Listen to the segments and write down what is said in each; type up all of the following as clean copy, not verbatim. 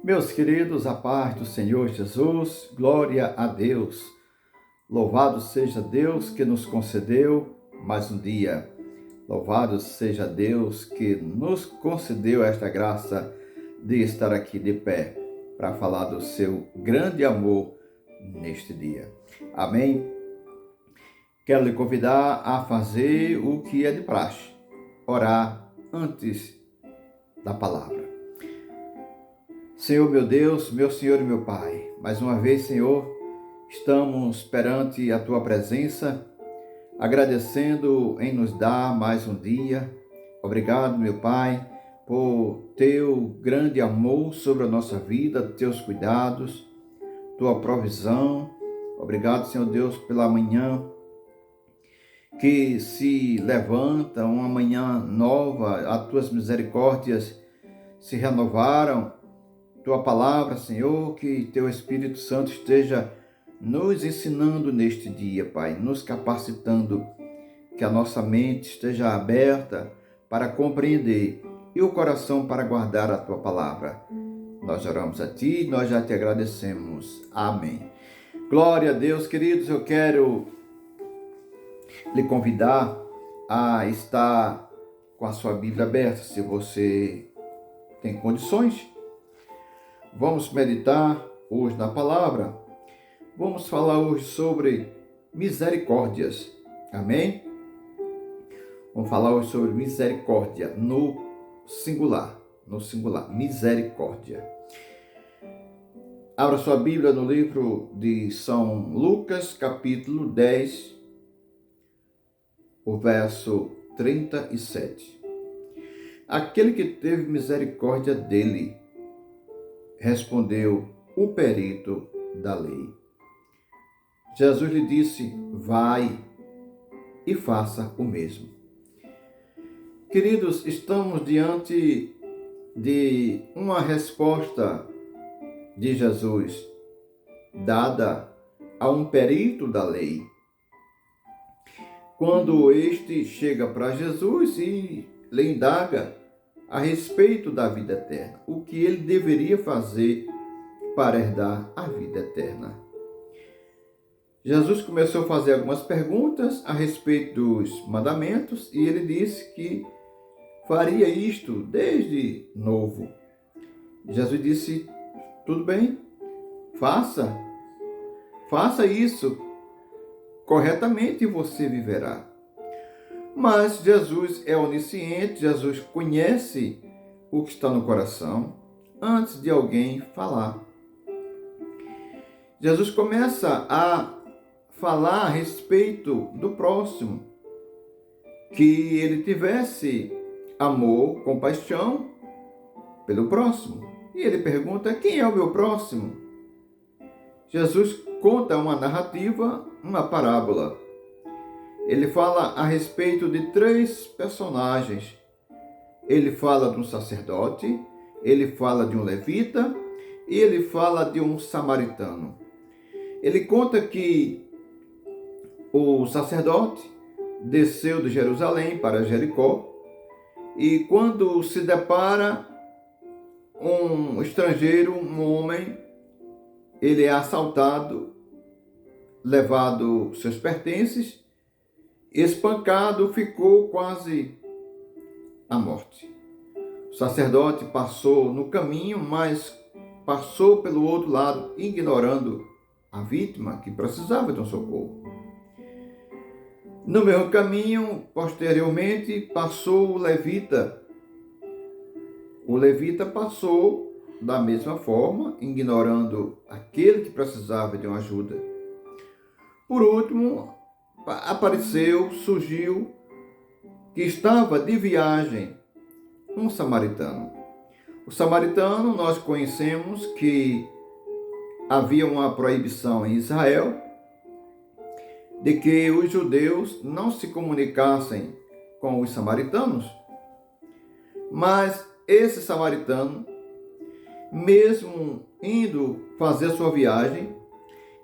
Meus queridos, a paz do Senhor Jesus, glória a Deus. Louvado seja Deus que nos concedeu mais um dia. Louvado seja Deus que nos concedeu esta graça de estar aqui de pé para falar do seu grande amor neste dia. Amém? Quero lhe convidar a fazer o que é de praxe, orar antes da palavra. Senhor meu Deus, meu Senhor e meu Pai, mais uma vez, Senhor, estamos perante a Tua presença, agradecendo em nos dar mais um dia. Obrigado, meu Pai, por Teu grande amor sobre a nossa vida, Teus cuidados, Tua provisão. Obrigado, Senhor Deus, pela manhã que se levanta, uma manhã nova, as Tuas misericórdias se renovaram. Tua palavra, Senhor, que Teu Espírito Santo esteja nos ensinando neste dia, Pai, nos capacitando, que a nossa mente esteja aberta para compreender e o coração para guardar a Tua palavra. Nós oramos a Ti e nós já Te agradecemos. Amém. Glória a Deus, queridos, eu quero lhe convidar a estar com a sua Bíblia aberta, se você tem condições. Vamos meditar hoje na palavra. Vamos falar hoje sobre misericórdias. Amém? Vamos falar hoje sobre misericórdia no singular. Misericórdia. Abra sua Bíblia no livro de São Lucas, capítulo 10, o verso 37. Aquele que teve misericórdia dele, respondeu o perito da lei. Jesus lhe disse: vai e faça o mesmo. Queridos, estamos diante de uma resposta de Jesus dada a um perito da lei. Quando este chega para Jesus e lhe indaga a respeito da vida eterna, o que ele deveria fazer para herdar a vida eterna. Jesus começou a fazer algumas perguntas a respeito dos mandamentos e ele disse que faria isto desde novo. Jesus disse: tudo bem, faça isso corretamente e você viverá. Mas Jesus é onisciente, Jesus conhece o que está no coração antes de alguém falar. Jesus começa a falar a respeito do próximo, que ele tivesse amor, compaixão pelo próximo. E ele pergunta: quem é o meu próximo? Jesus conta uma narrativa, uma parábola. Ele fala a respeito de três personagens. Ele fala de um sacerdote, ele fala de um levita e ele fala de um samaritano. Ele conta que o sacerdote desceu de Jerusalém para Jericó e quando se depara um estrangeiro, um homem, ele é assaltado, levado seus pertences, espancado, ficou quase à morte. O sacerdote passou no caminho, mas passou pelo outro lado, ignorando a vítima que precisava de um socorro. No mesmo caminho, posteriormente, passou o levita. O levita passou da mesma forma, ignorando aquele que precisava de uma ajuda. Por último, surgiu que estava de viagem um samaritano. O samaritano, nós conhecemos que havia uma proibição em Israel de que os judeus não se comunicassem com os samaritanos, mas esse samaritano, mesmo indo fazer sua viagem,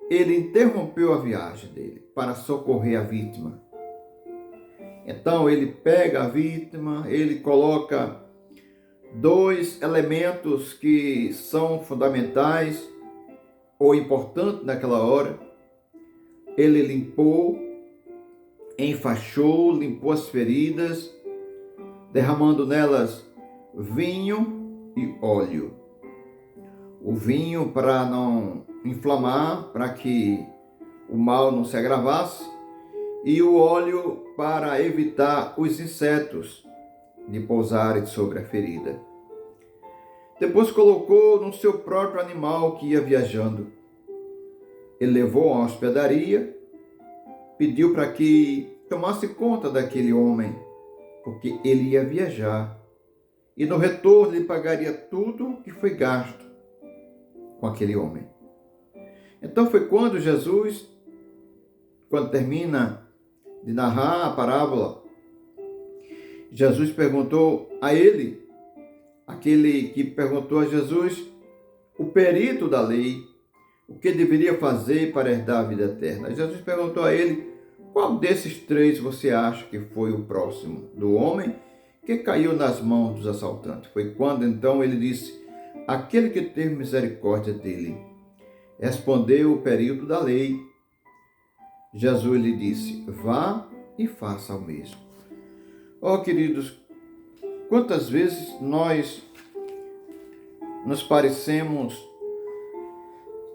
ele interrompeu a viagem dele para socorrer a vítima. Então ele pega a vítima, ele coloca dois elementos que são fundamentais ou importantes naquela hora. Ele limpou, enfaixou, limpou as feridas, derramando nelas vinho e óleo. O vinho para não inflamar, para que o mal não se agravasse, e o óleo para evitar os insetos de pousarem sobre a ferida. Depois colocou no seu próprio animal que ia viajando. Ele levou a hospedaria, pediu para que tomasse conta daquele homem, porque ele ia viajar. E no retorno ele pagaria tudo que foi gasto com aquele homem. Então foi quando Jesus, quando termina de narrar a parábola, Jesus perguntou a ele, aquele que perguntou a Jesus, o perito da lei, o que deveria fazer para herdar a vida eterna. Jesus perguntou a ele, qual desses três você acha que foi o próximo do homem que caiu nas mãos dos assaltantes? Foi quando então ele disse, aquele que teve misericórdia dele. Respondeu o perito da lei. Jesus lhe disse, vá e faça o mesmo. Oh, queridos, quantas vezes nós nos parecemos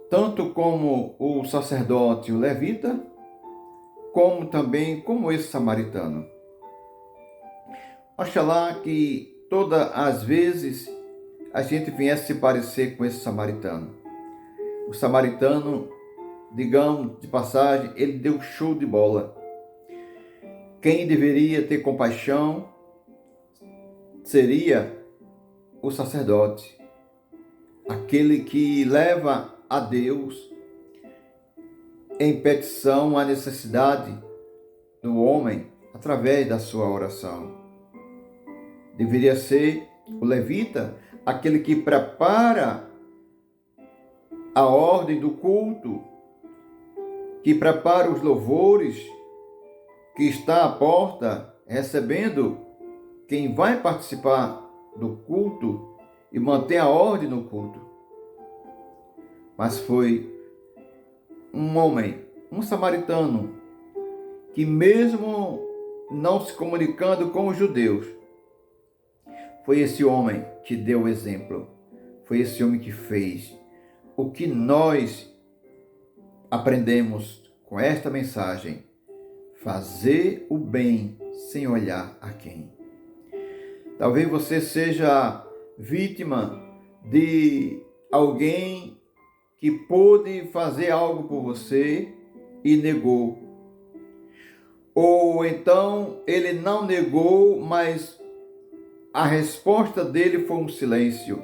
tanto como o sacerdote, o levita, como também como esse samaritano. Oxalá que todas as vezes a gente viesse se parecer com esse samaritano. O samaritano, digamos de passagem, ele deu show de bola. Quem deveria ter compaixão seria o sacerdote, aquele que leva a Deus em petição a necessidade do homem através da sua oração. Deveria ser o levita, aquele que prepara a ordem do culto, que prepara os louvores, que está à porta recebendo quem vai participar do culto e manter a ordem no culto. Mas foi um homem, um samaritano, que mesmo não se comunicando com os judeus, foi esse homem que deu o exemplo, foi esse homem que fez. O que nós aprendemos com esta mensagem? Fazer o bem sem olhar a quem. Talvez você seja vítima de alguém que pôde fazer algo por você e negou. Ou então ele não negou, mas a resposta dele foi um silêncio.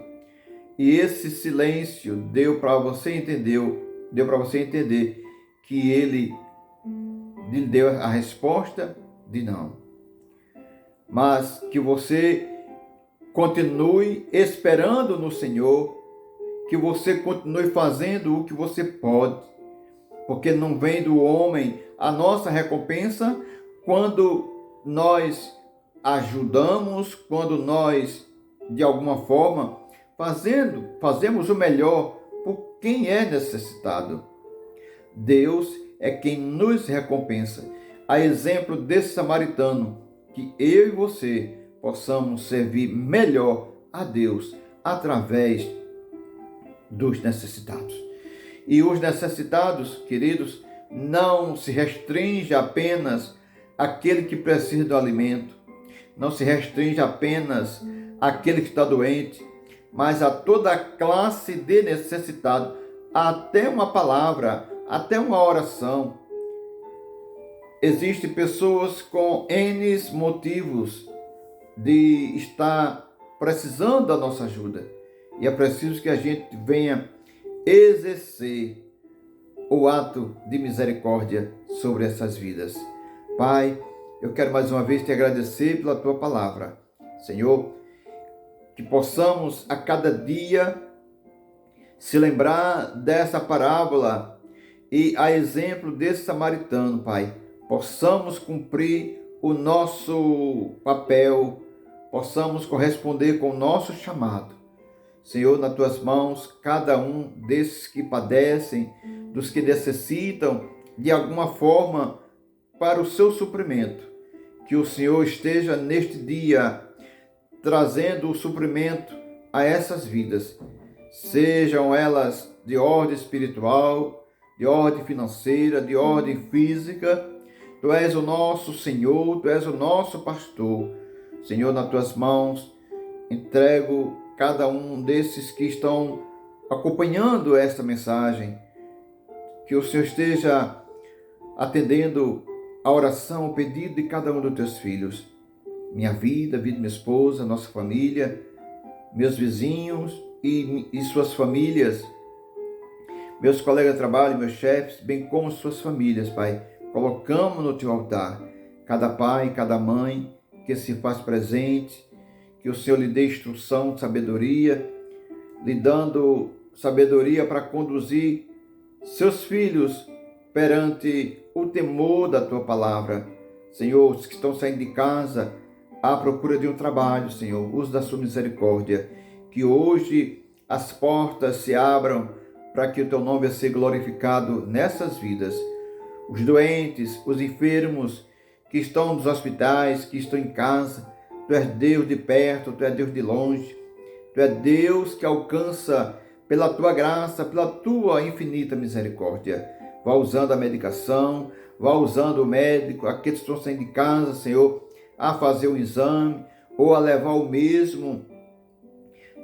E esse silêncio deu para você entender que ele lhe deu a resposta de não. Mas que você continue esperando no Senhor, que você continue fazendo o que você pode, porque não vem do homem a nossa recompensa quando nós ajudamos, quando nós, de alguma forma, fazemos o melhor por quem é necessitado. Deus é quem nos recompensa. A exemplo desse samaritano, que eu e você possamos servir melhor a Deus através dos necessitados. E os necessitados, queridos, não se restringe apenas àquele que precisa do alimento, não se restringe apenas àquele que está doente, mas a toda a classe de necessitado, até uma palavra, até uma oração. Existem pessoas com N motivos de estar precisando da nossa ajuda. E é preciso que a gente venha exercer o ato de misericórdia sobre essas vidas. Pai, eu quero mais uma vez te agradecer pela tua palavra. Senhor, que possamos a cada dia se lembrar dessa parábola e a exemplo desse samaritano, Pai, possamos cumprir o nosso papel, possamos corresponder com o nosso chamado. Senhor, nas tuas mãos, cada um desses que padecem, dos que necessitam de alguma forma para o seu suprimento, que o Senhor esteja neste dia trazendo o suprimento a essas vidas, sejam elas de ordem espiritual, de ordem financeira, de ordem física. Tu és o nosso Senhor, Tu és o nosso pastor. Senhor, nas Tuas mãos, entrego cada um desses que estão acompanhando esta mensagem, que o Senhor esteja atendendo a oração, o pedido de cada um dos Teus filhos. Minha vida, a vida de minha esposa, nossa família, meus vizinhos e suas famílias, meus colegas de trabalho, meus chefes, bem como suas famílias, Pai. Colocamos no Teu altar cada pai, cada mãe que se faz presente, que o Senhor lhe dê instrução, sabedoria, lhe dando sabedoria para conduzir seus filhos perante o temor da Tua palavra. Senhor, os que estão saindo de casa à procura de um trabalho, Senhor, uso da Sua misericórdia, que hoje as portas se abram para que o Teu nome seja glorificado nessas vidas. Os doentes, os enfermos que estão nos hospitais, que estão em casa, Tu és Deus de perto, Tu és Deus de longe, Tu és Deus que alcança pela Tua graça, pela Tua infinita misericórdia. Vá usando a medicação, vá usando o médico, aqueles que estão saindo de casa, Senhor, a fazer o exame ou a levar o mesmo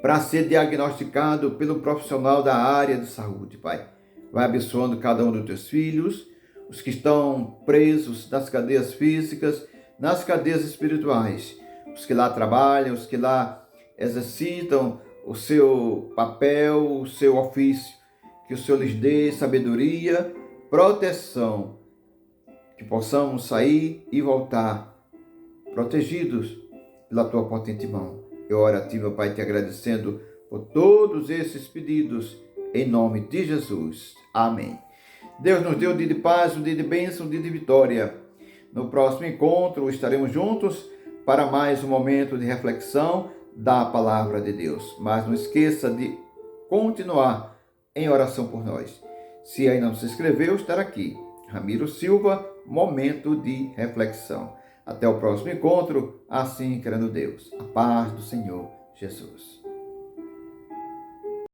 para ser diagnosticado pelo profissional da área de saúde, Pai. Vai abençoando cada um dos Teus filhos, os que estão presos nas cadeias físicas, nas cadeias espirituais, os que lá trabalham, os que lá exercitam o seu papel, o seu ofício. Que o Senhor lhes dê sabedoria, proteção, que possamos sair e voltar protegidos pela Tua potente mão. Eu oro a Ti, meu Pai, te agradecendo por todos esses pedidos, em nome de Jesus. Amém. Deus nos deu um dia de paz, um dia de bênção, um dia de vitória. No próximo encontro estaremos juntos para mais um momento de reflexão da Palavra de Deus. Mas não esqueça de continuar em oração por nós. Se ainda não se inscreveu, estará aqui. Ramiro Silva, momento de reflexão. Até o próximo encontro, assim querendo Deus. A paz do Senhor Jesus.